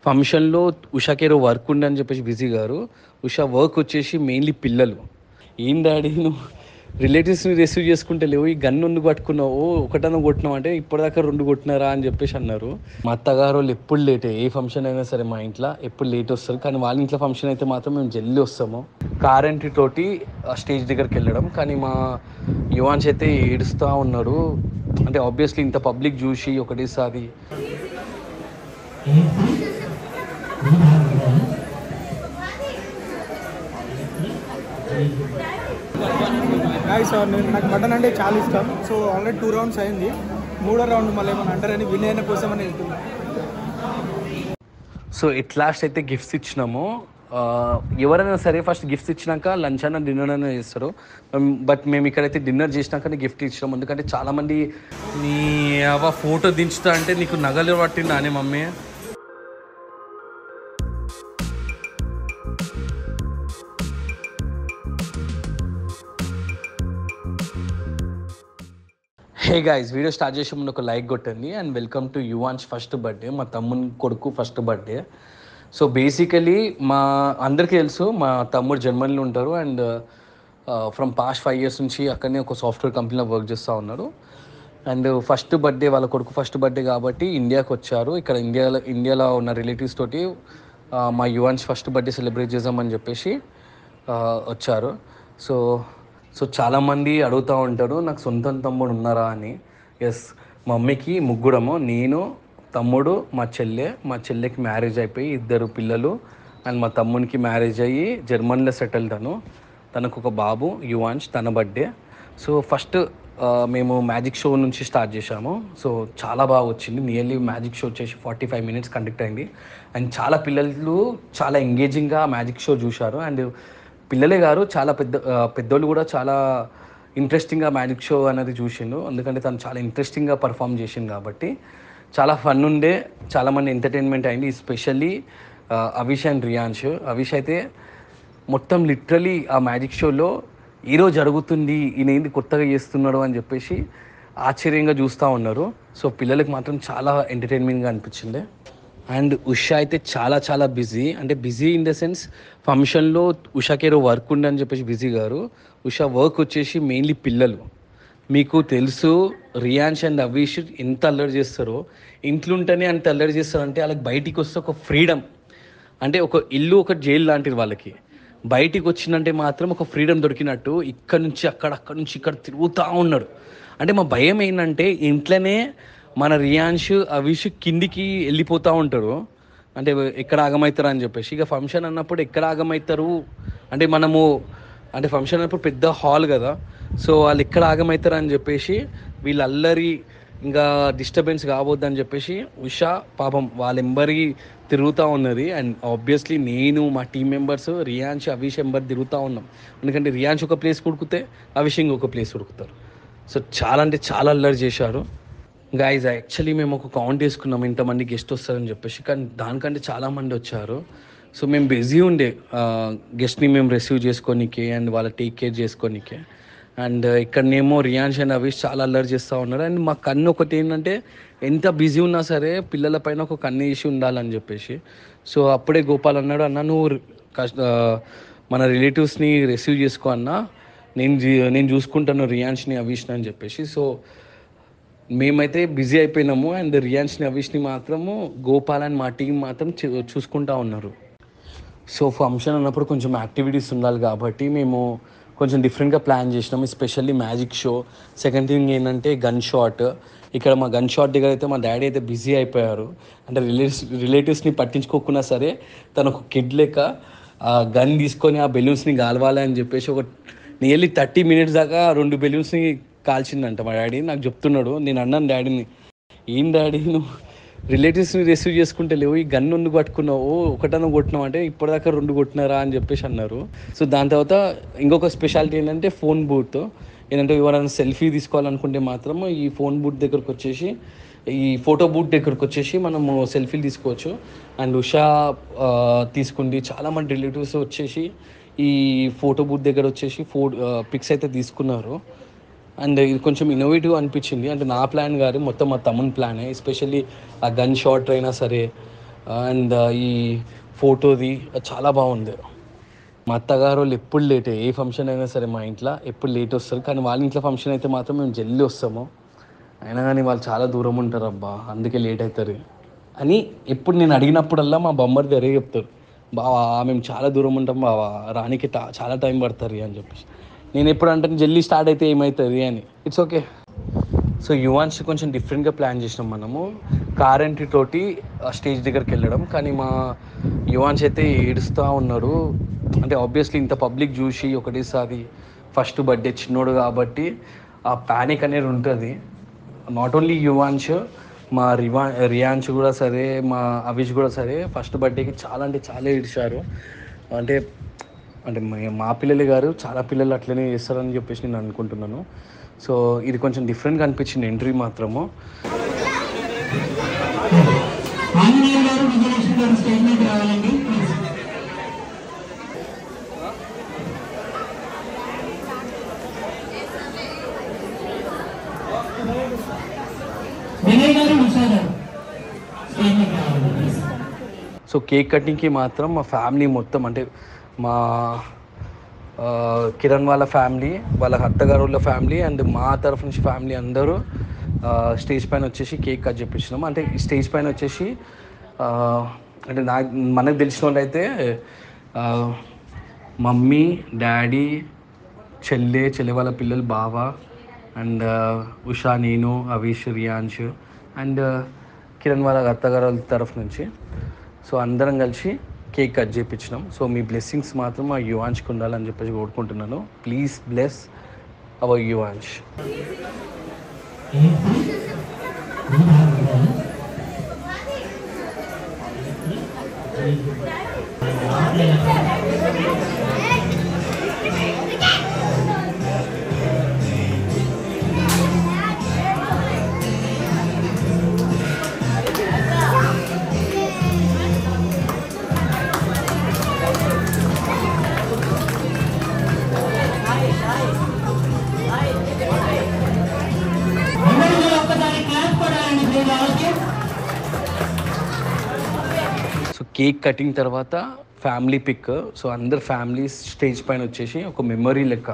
ఫంక్షన్‌లో ఉషాకేదో వర్క్ ఉందని చెప్పేసి బిజీ గారు. ఉషా వర్క్ వచ్చేసి మెయిన్‌లీ పిల్లలు. "ఏం డాడీ నువ్వు రిలేటివ్స్‌ని రిసీవ్ చేసుకుంటే లేవు. ఈ గన్ ఎందుకు పట్టుకున్నావు? ఒకటన్నా కొట్టినావు" అంటే "ఇప్పటిదాకా 2 కొట్టినారా" అని చెప్పేసి అన్నారు. మా అత్తగారోళ్ళు ఎప్పుడు లేటే. ఏ ఫంక్షన్ అయినా సరే మా ఇంట్లో ఎప్పుడు లేట్ వస్తారు. కానీ వాళ్ళ ఇంట్లో ఫంక్షన్ అయితే మాత్రం మేము జల్దీ వస్తాము. కార్ ఎంట్రీ తోటి స్టేజ్ దగ్గరికెళ్ళడం. కానీ మా యువాన్ష్ అయితే ఏడుస్తా ఉన్నాడు. అంటే ఆబ్వియస్‌లీ ఇంత పబ్లిక్ చూసి ఒకటేసారి నేను నాకు మటన్ అంటే చాలా ఇష్టం. సో ఆల్రెడీ 2 రౌండ్స్ అయింది. 3వ రౌండ్ మళ్ళీ ఏమైనా అంటారని విన్ అయిన కోసం అని వెళ్తున్నాను. సో ఎట్ లాస్ట్ అయితే గిఫ్ట్స్ ఇచ్చినాము. ఎవరైనా సరే ఫస్ట్ గిఫ్ట్స్ ఇచ్చినాక లంచ్ అయినా డిన్నర్ అయినా చేస్తారు. బట్ మేము ఇక్కడైతే డిన్నర్ చేసినాకనే గిఫ్ట్ ఇచ్చినాం. ఎందుకంటే చాలామంది నీ ఫోటో దించుతా అంటే నీకు నగలు పట్టిందా అని mummy. Hey guys, video start చేసే ముందు ఒక లైక్ కొట్టండి and welcome to yuans first birthday, మా తమ్ముని కొడుకు ఫస్ట్ బర్త్డే. సో బేసికలీ మా అందరికీ తెలుసు మా తమ్ముడు జర్మనీలో ఉంటారు అండ్ ఫ్రమ్ పాస్ట్ 5 years నుంచి అక్కడనే ఒక సాఫ్ట్వేర్ కంపెనీలో వర్క్ చేస్తూ ఉన్నారు. అండ్ ఫస్ట్ బర్త్డే వాళ్ళ కొడుకు ఫస్ట్ బర్త్డే కాబట్టి ఇండియాకి వచ్చారు. ఇక్కడ ఇండియాలో ఉన్న రిలేటివ్స్ తోటి మా యువాన్స్ ఫస్ట్ బర్త్డే సెలబ్రేట్ చేద్దామని చెప్పేసి వచ్చారు. సో సో చాలామంది అడుగుతూ ఉంటారు నాకు సొంత తమ్ముడు ఉన్నారా అని. ఎస్, మా మమ్మీకి ముగ్గురము, నేను, తమ్ముడు, మా చెల్లెకి మ్యారేజ్ అయిపోయి 2 పిల్లలు అండ్ మా తమ్మునికి మ్యారేజ్ అయ్యి జర్మనీలో సెటిల్. తనకు ఒక బాబు యువాన్ష్, తన బర్త్డే. సో ఫస్ట్ మేము మ్యాజిక్ షో నుంచి స్టార్ట్ చేశాము. సో చాలా బాగా వచ్చింది. నియర్లీ మ్యాజిక్ షో వచ్చేసి 45 minutes కండక్ట్ అయింది అండ్ చాలా పిల్లలు చాలా ఎంగేజింగ్గా మ్యాజిక్ షో చూశారు. అండ్ పిల్లలే గారు చాలా పెద్దోళ్ళు కూడా చాలా ఇంట్రెస్టింగ్గా మ్యాజిక్ షో అనేది చూసిండు. ఎందుకంటే తను చాలా ఇంట్రెస్టింగ్గా పర్ఫామ్ చేసిండు కాబట్టి చాలా ఫన్ ఉండే, చాలామంది ఎంటర్టైన్మెంట్ అయింది. Especially Avish and Riyansh. అవిష్ అయితే మొత్తం లిటరలీ ఆ మ్యాజిక్ షోలో ఈరోజు జరుగుతుంది, ఈయన ఏంది కొత్తగా చేస్తున్నాడు అని చెప్పేసి ఆశ్చర్యంగా చూస్తూ ఉన్నారు. సో పిల్లలకి మాత్రం చాలా ఎంటర్టైన్మెంట్గా అనిపించింది. అండ్ ఉషా అయితే చాలా చాలా బిజీ ఇన్ ద సెన్స్ ఫంక్షన్లో ఉషాకేదో వర్క్ ఉందని చెప్పేసి బిజీ గారు. ఉషా వర్క్ వచ్చేసి మెయిన్లీ పిల్లలు. మీకు తెలుసు రియాన్ష్ అండ్ అవిష్ ఎంత అల్లరి చేస్తారో. ఇంట్లో ఉంటేనే అంత అల్లరి చేస్తారంటే వాళ్ళకి బయటికి వస్తే ఒక ఫ్రీడమ్, అంటే ఒక ఇల్లు ఒక జైలు లాంటిది వాళ్ళకి. బయటికి వచ్చిందంటే మాత్రం ఒక ఫ్రీడమ్ దొరికినట్టు ఇక్కడ నుంచి అక్కడ నుంచి ఇక్కడ తిరుగుతూ ఉన్నాడు. అంటే మా భయం ఏంటంటే ఇంట్లోనే మన రియాన్ష్ అవిష్ కిందికి వెళ్ళిపోతూ ఉంటారు. అంటే ఎక్కడ ఆగమవుతారు అని చెప్పేసి. ఇక ఫంక్షన్ అన్నప్పుడు ఎక్కడ ఆగమవుతారు అంటే మనము అంటే ఫంక్షన్ అన్నప్పుడు పెద్ద హాల్ కదా. సో వాళ్ళు ఎక్కడ ఆగమవుతారు అని చెప్పేసి వీళ్ళు అల్లరి ఇంకా డిస్టర్బెన్స్ కాబోద్దని చెప్పేసి ఉషా పాపం వాళ్ళెంబరి తిరుగుతూ ఉన్నది. అండ్ ఆబ్వియస్లీ నేను మా టీం మెంబర్స్ రియాన్ష్ అవిష్ ఎంబర్ తిరుగుతూ ఉన్నాం. ఎందుకంటే రియాన్ష్ ఒక ప్లేస్ ఉడికితే అవిష్ ఇంకొక ప్లేస్ ఉడుకుతారు. సో చాలా అంటే చాలా అల్లరి చేశారు. గైజ్ యాక్చువల్లీ మేము ఒక కౌంట్ వేసుకున్నాం ఇంతమంది గెస్ట్ వస్తారని చెప్పేసి, కానీ దానికంటే చాలామంది వచ్చారు. సో మేము బిజీ ఉండే గెస్ట్ని మేము రిసీవ్ చేసుకోనికే అండ్ వాళ్ళ టేక్ కేర్ చేసుకోనికే. అండ్ ఇక్కడనేమో రియాన్ష్ అండ్ అవిష్ చాలా అల్లరి చేస్తూ ఉన్నారు. అండ్ మా కన్ను ఒకటి ఏంటంటే ఎంత బిజీ ఉన్నా సరే పిల్లల పైన ఒక కన్ను వేసి ఉండాలని చెప్పేసి. సో అప్పుడే గోపాల్ అన్నాడు, అన్న నువ్వు మన రిలేటివ్స్ని రిసీవ్ చేసుకో అన్న, నేను చూసుకుంటాను రియాన్ష్ని అవిష్ని అని చెప్పేసి. సో మేమైతే బిజీ అయిపోయినాము అండ్ రియాన్ష్ని అవిష్ని మాత్రము గోపాల్ అండ్ మా టీం మాత్రం చూసుకుంటూ ఉన్నారు. సో ఫంక్షన్ అన్నప్పుడు కొంచెం యాక్టివిటీస్ ఉండాలి కాబట్టి మేము కొంచెం డిఫరెంట్గా ప్లాన్ చేసినాం. Especially magic show. Second thing ఏంటంటే గన్ షాట్. ఇక్కడ మా గన్ షాట్ దగ్గర అయితే మా డాడీ అయితే బిజీ అయిపోయారు. అంటే రిలేటివ్స్ని పట్టించుకోకున్నా సరే తను ఒక కిడ్ లెక్క గన్ తీసుకొని ఆ బెలూన్స్ని గాలవాలి అని చెప్పేసి ఒక నియర్లీ 30 minutes దాకా 2 బెలూన్స్ని కాల్చిందంట మా డాడీ. నాకు చెప్తున్నాడు. నేను అన్నాను డాడీని, ఏం డాడీ నువ్వు రిలేటివ్స్ని రిసీవ్ చేసుకుంటే లేవు, ఈ గన్ ఎందుకు పట్టుకున్నావు, ఒకటన్నా కొట్టినావు అంటే ఇప్పటిదాకా 2 కొట్టినారా అని చెప్పేసి అన్నారు. సో దాని తర్వాత ఇంకొక స్పెషాలిటీ ఏంటంటే ఫోన్ బూత్. ఏంటంటే ఎవరైనా సెల్ఫీ తీసుకోవాలనుకుంటే మాత్రం ఈ ఫోన్ బూత్ దగ్గరకు వచ్చేసి ఈ ఫోటో బూత్ దగ్గరకు వచ్చేసి మనము సెల్ఫీలు తీసుకోవచ్చు. అండ్ ఉషా తీసుకుంది. చాలామంది రిలేటివ్స్ వచ్చేసి ఈ ఫోటో బూత్ దగ్గర వచ్చేసి పిక్స్ అయితే తీసుకున్నారు. అండ్ ఇది కొంచెం ఇన్నోవేటివ్ అనిపించింది. అంటే నా ప్లాన్ కాదు, మొత్తం మా తమ్ముని ప్లానే. ఎస్పెషల్లీ ఆ గన్ షాట్ అయినా సరే అండ్ ఈ ఫోటోది చాలా బాగుంది. మా అత్తగారు వాళ్ళు ఎప్పుడు లేటే, ఏ ఫంక్షన్ అయినా సరే మా ఇంట్లో ఎప్పుడు లేట్ వస్తారు. కానీ వాళ్ళ ఇంట్లో ఫంక్షన్ అయితే మాత్రం మేము జల్దీ వస్తాము. అయినా కానీ వాళ్ళు చాలా దూరం ఉంటారు అబ్బా, అందుకే లేట్ అవుతారు అని ఎప్పుడు నేను అడిగినప్పుడల్లా మా బొమ్మది అదే చెప్తారు. బావా మేము చాలా దూరం ఉంటాం బావా, రానికి చాలా టైం పడుతుంది అని చెప్పేసి. నేను ఎప్పుడు అంటే జల్దీ స్టార్ట్ అయితే ఏమవుతుంది అని. It's okay. సో యువాన్స్ కొంచెం డిఫరెంట్గా ప్లాన్ చేసినాం మనము. కార్ ఎంట్రీ తోటి స్టేజ్ దగ్గరికి వెళ్ళడం. కానీ మా యువాన్స్ అయితే ఏడుస్తూ ఉన్నాడు. అంటే ఆబ్వియస్లీ ఇంత పబ్లిక్ చూసి ఒకటేసారి ఫస్ట్ బర్త్డే చిన్నోడు కాబట్టి ఆ ప్యానిక్ అనేది ఉంటుంది. నాట్ ఓన్లీ యువాన్స్, మా రియాన్స్ కూడా సరే, మా అవిష్ కూడా సరే ఫస్ట్ బర్త్డేకి చాలా అంటే చాలా ఏడ్చారు. అంటే అంటే మా పిల్లలు గారు చాలా పిల్లలు అట్లనే చేస్తారని చెప్పేసి నేను అనుకుంటున్నాను. సో ఇది కొంచెం డిఫరెంట్గా అనిపించింది ఎంట్రీ మాత్రము. సో కేక్ కటింగ్కి మాత్రం మా ఫ్యామిలీ మొత్తం, అంటే మా కిరణ్ వాళ్ళ ఫ్యామిలీ, వాళ్ళ అత్తగారు వాళ్ళ ఫ్యామిలీ అండ్ మా తరఫు నుంచి ఫ్యామిలీ అందరూ స్టేజ్ పైన వచ్చేసి కేక్ కట్ చేపించినాం. అంటే ఈ స్టేజ్ పైన వచ్చేసి అంటే మనకు తెలిసిన వాళ్ళు అయితే మమ్మీ, డాడీ, చెల్లె వాళ్ళ పిల్లలు, బావ అండ్ ఉషా, నేను, అవిష్, రియాన్ష్ అండ్ కిరణ్ వాళ్ళ అత్తగారు వాళ్ళ తరఫు నుంచి. సో అందరం కలిసి కేక్ కట్ చేయించినాం. సో మీ బ్లెస్సింగ్స్ మాత్రం మా యువాన్ష్కి ఉండాలని చెప్పేసి కోరుకుంటున్నాను. Please bless our Yuvansh. So cake cutting తర్వాత ఫ్యామిలీ పిక్. సో అందరు ఫ్యామిలీస్ స్టేజ్ పైన వచ్చేసి ఒక మెమరీ లెక్క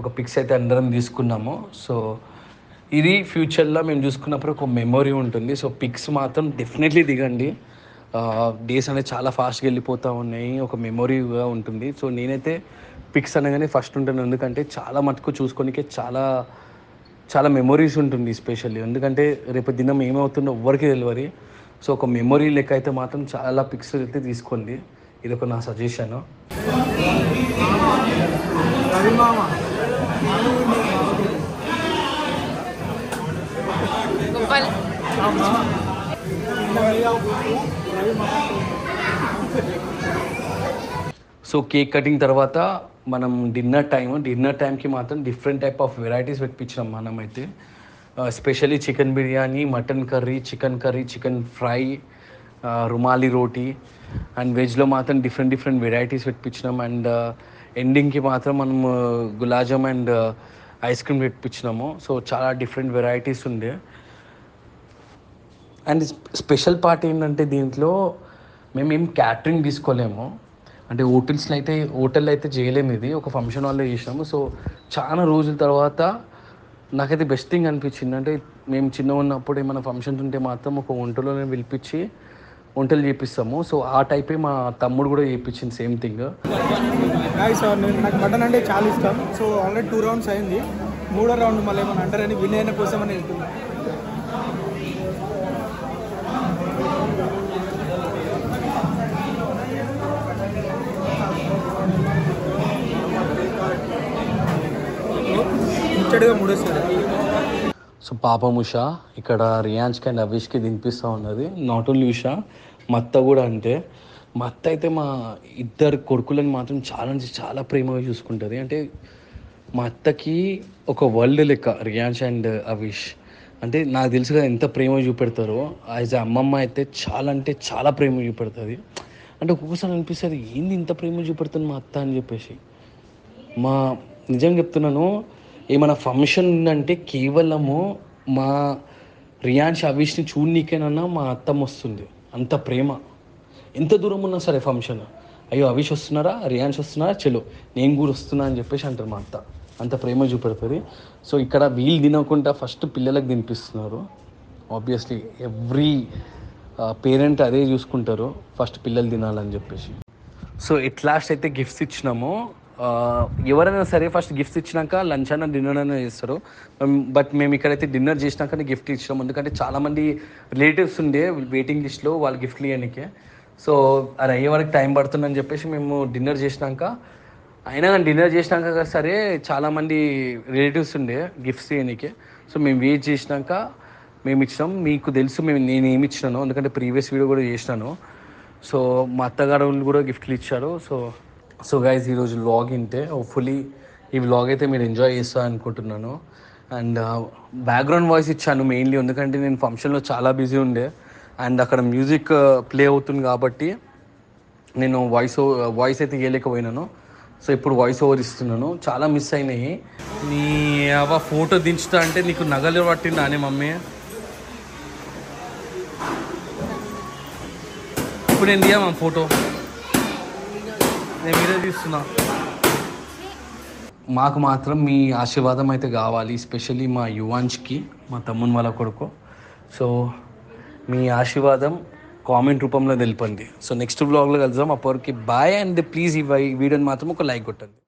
ఒక పిక్స్ అయితే అందరం తీసుకున్నాము. సో ఇది ఫ్యూచర్లో మేము చూసుకున్నప్పుడు ఒక మెమరీ ఉంటుంది. సో పిక్స్ మాత్రం డెఫినెట్లీ దిగండి. డేస్ అనేది చాలా ఫాస్ట్గా వెళ్ళిపోతూ ఉన్నాయి, ఒక మెమొరీగా ఉంటుంది. సో నేనైతే పిక్స్ అనగానే ఫస్ట్ ఉంటాను, ఎందుకంటే చాలా మటుకు చూసుకోనికే చాలా చాలా మెమొరీస్ ఉంటుంది ఎస్పెషల్లీ. ఎందుకంటే రేపు దినం ఏమవుతుందో ఎవ్వరికి తెలియదు. సో ఒక మెమొరీ లెక్క అయితే మాత్రం చాలా పిక్స్ అయితే తీసుకోండి. ఇది ఒక నా సజెషన్. సో కేక్ కటింగ్ తర్వాత మనం డిన్నర్ టైంకి మాత్రం డిఫరెంట్ టైప్ ఆఫ్ వెరైటీస్ పెట్టించినాం మనమైతే. Specially chicken biryani, mutton curry, chicken fry, rumali roti and వెజ్లో మాత్రం డిఫరెంట్ వెరైటీస్ పెట్టించినాం. అండ్ ఎండింగ్కి మాత్రం మనం gulab jamun and ice cream పెట్టించినాము. సో చాలా డిఫరెంట్ వెరైటీస్ ఉండే. అండ్ స్పెషల్ పార్ట్ ఏంటంటే దీంట్లో మేమేం క్యాటరింగ్ తీసుకోలేము, అంటే హోటల్లో అయితే చేయలేము. ఇది ఒక ఫంక్షన్ హాల్లో చేసినాము. సో చాలా రోజుల తర్వాత నాకైతే బెస్ట్ థింగ్ అనిపించింది. అంటే మేము చిన్నగా ఉన్నప్పుడు ఏమైనా ఫంక్షన్స్ ఉంటే మాత్రం ఒక వంటలోనే పిలిపించి వంటలు చేపిస్తాము. సో ఆ టైపే మా తమ్ముడు కూడా చేయించింది సేమ్ థింగ్. నాకు మటన్ అంటే చాలా ఇష్టం. సో ఆల్రెడీ 2 రౌండ్స్ అయింది. 3వ రౌండ్ మళ్ళీ ఏమైనా అంటారని విన్ అయిన కోసం అని వెళ్తున్నాను. సో పాపం ఉషా ఇక్కడ రియాన్స్కి అండ్ అవిష్కి తినిపిస్తూ ఉన్నది. నాట్ ఓన్లీ ఉషా, మా అత్త కూడా. అంటే మా అత్త అయితే మా ఇద్దరు కొడుకులను మాత్రం చాలా ప్రేమగా చూసుకుంటుంది. అంటే మా అత్తకి ఒక వరల్డ్ లెక్క రియాన్స్ అండ్ అవిష్. అంటే నాకు తెలుసు కదా ఎంత ప్రేమ చూపెడతారో. యాజ్ అమ్మమ్మ అయితే చాలా ప్రేమ చూపెడుతుంది. అంటే ఒక్కొక్కసారి అనిపిస్తుంది ఏంది ఇంత ప్రేమ చూపెడుతుంది మా అత్త అని చెప్పేసి. నిజంగా చెప్తున్నాను, ఏమైనా ఫంక్షన్ ఉందంటే కేవలము మా రియాన్స్ అవిష్ని చూడనీకేనన్నా మా అత్తమ్మ వస్తుంది. అంత ప్రేమ. ఎంత దూరం ఉన్నా సరే ఫంక్షన్, అయ్యో అవిష్ వస్తున్నారా, రియాన్స్ వస్తున్నారా, చలో నేను కూడా వస్తున్నా అని చెప్పేసి అంటారు మా అత్త. అంత ప్రేమ చూపెడుతుంది. సో ఇక్కడ వీళ్ళు తినకుండా ఫస్ట్ పిల్లలకు తినిపిస్తున్నారు. ఆబ్వియస్లీ ఎవ్రీ పేరెంట్ అదే చూసుకుంటారు, ఫస్ట్ పిల్లలు తినాలని చెప్పేసి. సో ఎట్ లాస్ట్ అయితే గిఫ్ట్స్ ఇచ్చినాము. ఎవరైనా సరే ఫస్ట్ గిఫ్ట్స్ ఇచ్చినాక లంచ్ అయినా డిన్నర్ అయినా చేస్తారు. బట్ మేము ఇక్కడైతే డిన్నర్ చేసినాకనే గిఫ్ట్ ఇచ్చినాము. ఎందుకంటే చాలామంది రిలేటివ్స్ ఉండే వెయిటింగ్ లిస్ట్లో వాళ్ళు గిఫ్ట్లు ఇవ్వడానికి. సో అది అయ్యే వరకు టైం పడుతుందని చెప్పేసి మేము డిన్నర్ చేసినాక, అయినా కానీ డిన్నర్ చేసినాక సరే చాలామంది రిలేటివ్స్ ఉండే గిఫ్ట్స్ ఇవ్వడానికి. సో మేము వెయిట్ చేసినాక మేము ఇచ్చినాం. మీకు తెలుసు నేను ఏమి ఇచ్చినాను, ఎందుకంటే ప్రీవియస్ వీడియో కూడా చేసినాను. సో మా అత్తగారు వాళ్ళు కూడా గిఫ్ట్లు ఇచ్చారు. సో గైజ్ ఈరోజు వ్లాగ్ ఇంతే. హోప్ఫుల్లీ ఈ వ్లాగ్ అయితే మీరు ఎంజాయ్ చేస్తా అనుకుంటున్నాను. అండ్ బ్యాక్గ్రౌండ్ వాయిస్ ఇచ్చాను మెయిన్లీ, ఎందుకంటే నేను ఫంక్షన్లో చాలా బిజీ ఉండే అండ్ అక్కడ మ్యూజిక్ ప్లే అవుతుంది కాబట్టి నేను వాయిస్ అయితే ఇవ్వలేకపోయినాను. సో ఇప్పుడు వాయిస్ ఓవర్ ఇస్తున్నాను. చాలా మిస్ అయినాయి. నీ ఫోటో దించుతా అంటే నీకు నగలు పట్టిందా అని మమ్మీ? ఇప్పుడు నేను దియా ఫోటో, నేను మీరే తీస్తున్నా. మాకు మాత్రం మీ ఆశీర్వాదం అయితే కావాలి, ఎస్పెషల్లీ మా యువాన్ష్కి, మా తమ్ముని వాళ్ళ కొడుకు. సో మీ ఆశీర్వాదం కామెంట్ రూపంలో తెలపండి. సో నెక్స్ట్ బ్లాగ్లో కలుద్దాం. అప్పటికి బాయ్. అండ్ ప్లీజ్ ఈ వీడియోని మాత్రం ఒక లైక్ కొట్టండి.